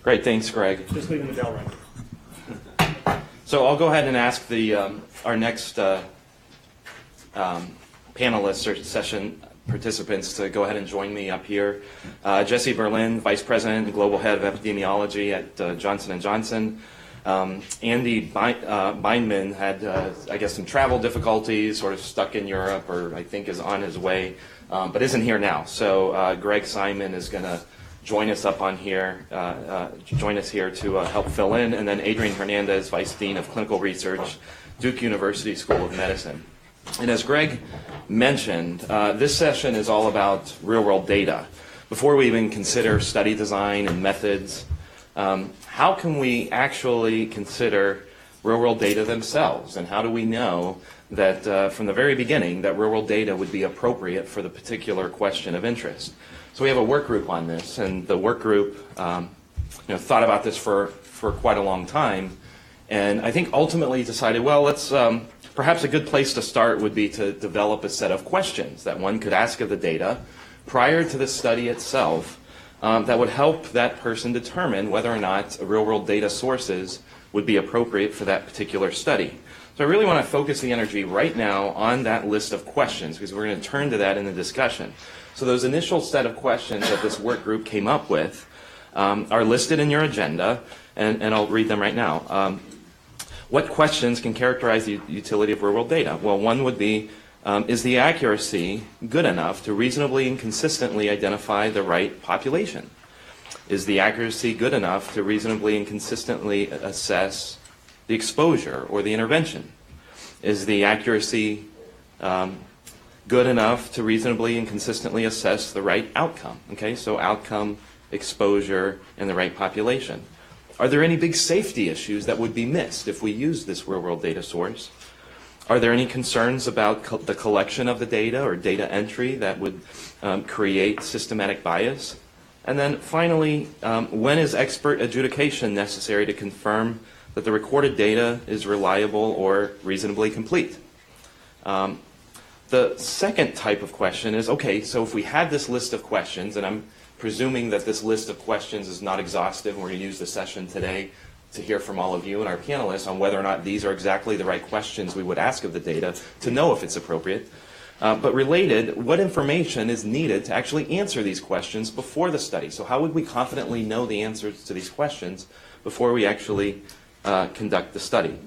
Great, thanks, Greg. Just leaving the bell ring. So I'll go ahead and ask our next panelists or session participants to go ahead and join me up here. Jesse Berlin, Vice President and Global Head of Epidemiology at Johnson & Johnson. Andy Bindman had, I guess, some travel difficulties, sort of stuck in Europe, or I think is on his way, but isn't here now. So Greg Simon is going to join us up on here, join us here to help fill in, and then Adrian Hernandez, Vice Dean of Clinical Research, Duke University School of Medicine. And as Greg mentioned, this session is all about real-world data. Before we even consider study design and methods, how can we actually consider real-world data themselves? And how do we know that from the very beginning that real-world data would be appropriate for the particular question of interest? So we have a work group on this, and the work group thought about this for quite a long time, and I think ultimately decided, well, let's perhaps a good place to start would be to develop a set of questions that one could ask of the data prior to the study itself that would help that person determine whether or not real-world data sources would be appropriate for that particular study. So I really want to focus the energy right now on that list of questions, because we're going to turn to that in the discussion. So those initial set of questions that this work group came up with are listed in your agenda, and I'll read them right now. What questions can characterize the utility of real-world data? Well, one would be, is the accuracy good enough to reasonably and consistently identify the right population? Is the accuracy good enough to reasonably and consistently assess the exposure or the intervention? Is the accuracy good enough to reasonably and consistently assess the right outcome? Okay, so outcome, exposure, and the right population. Are there any big safety issues that would be missed if we use this real-world data source? Are there any concerns about the collection of the data or data entry that would create systematic bias? And then finally, when is expert adjudication necessary to confirm that the recorded data is reliable or reasonably complete? The second type of question is, okay, so if we had this list of questions, and I'm presuming that this list of questions is not exhaustive, and we're going to use the session today to hear from all of you and our panelists on whether or not these are exactly the right questions we would ask of the data to know if it's appropriate. But related, what information is needed to actually answer these questions before the study? So how would we confidently know the answers to these questions before we actually conduct the study?